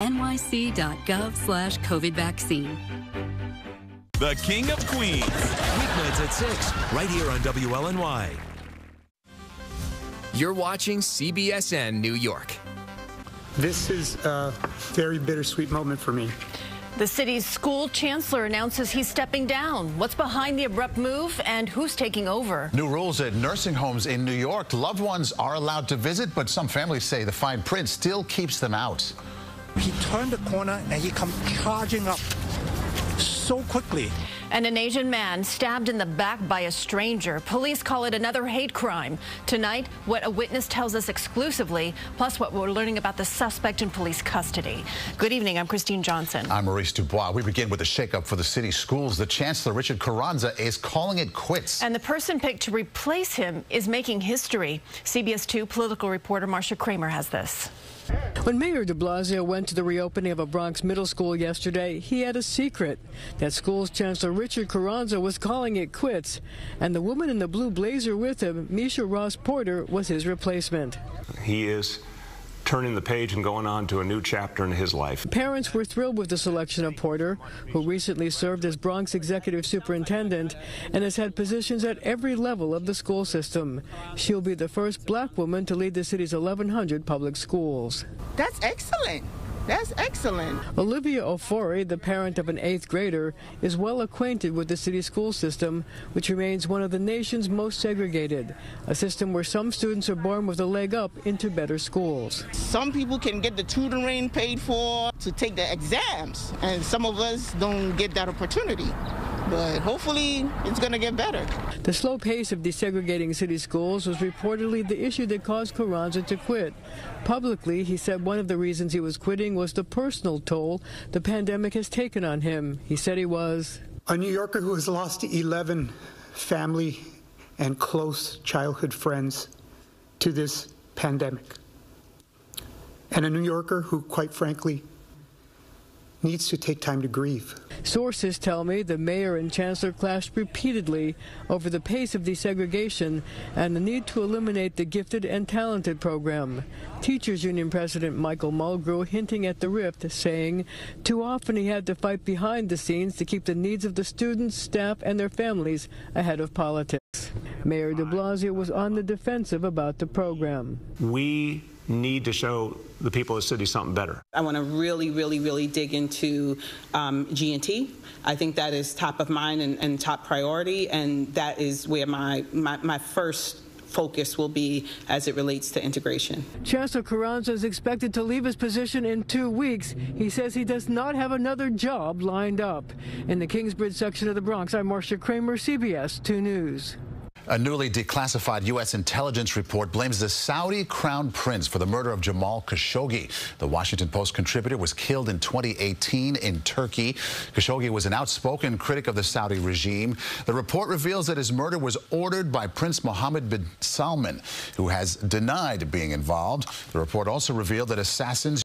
nyc.gov/COVID vaccine. The King of Queens. Weeknights at 6, right here on WLNY. You're watching CBSN New York. This is a very bittersweet moment for me. The city's school chancellor announces he's stepping down. What's behind the abrupt move and who's taking over? New rules at nursing homes in New York. Loved ones are allowed to visit, but some families say the fine print still keeps them out. He turned the corner and he come charging up so quickly. And an Asian man stabbed in the back by a stranger. Police call it another hate crime. Tonight, what a witness tells us exclusively, plus what we're learning about the suspect in police custody. Good evening, I'm Christine Johnson. I'm Maurice Dubois. We begin with a shakeup for the city schools. The Chancellor, Richard Carranza, is calling it quits. And the person picked to replace him is making history. CBS 2 political reporter Marcia Kramer has this. When Mayor de Blasio went to the reopening of a Bronx middle school yesterday, he had a secret. That school's Chancellor Richard Carranza was calling it quits, and the woman in the blue blazer with him, Misha Ross Porter, was his replacement. He is turning the page and going on to a new chapter in his life. Parents were thrilled with the selection of Porter, who recently served as Bronx executive superintendent and has had positions at every level of the school system. She'll be the first black woman to lead the city's 1,100 public schools. That's excellent. That's excellent. Olivia Ofori, the parent of an 8th grader, is well acquainted with the city school system, which remains one of the nation's most segregated, a system where some students are born with a leg up into better schools. Some people can get the tutoring paid for to take the exams, and some of us don't get that opportunity. But hopefully it's going to get better. The slow pace of desegregating city schools was reportedly the issue that caused Carranza to quit. Publicly, he said one of the reasons he was quitting was the personal toll the pandemic has taken on him. He said he was a New Yorker who has lost 11 family and close childhood friends to this pandemic. And a New Yorker who, quite frankly, needs to take time to grieve. Sources tell me the mayor and chancellor clashed repeatedly over the pace of desegregation and the need to eliminate the gifted and talented program. Teachers Union President Michael Mulgrew hinting at the rift, saying too often he had to fight behind the scenes to keep the needs of the students, staff, and their families ahead of politics. Mayor de Blasio was on the defensive about the program. We need to show the people of the city something better. I want to really dig into G&T. I think that is top of mind and top priority, and that is where my first focus will be as it relates to integration. Chancellor Carranza is expected to leave his position in 2 weeks. He says he does not have another job lined up. In the Kingsbridge section of the Bronx, I'm Marcia Kramer, CBS 2 News. A newly declassified U.S. intelligence report blames the Saudi crown prince for the murder of Jamal Khashoggi. The Washington Post contributor was killed in 2018 in Turkey. Khashoggi was an outspoken critic of the Saudi regime. The report reveals that his murder was ordered by Prince Mohammed bin Salman, who has denied being involved. The report also revealed that assassins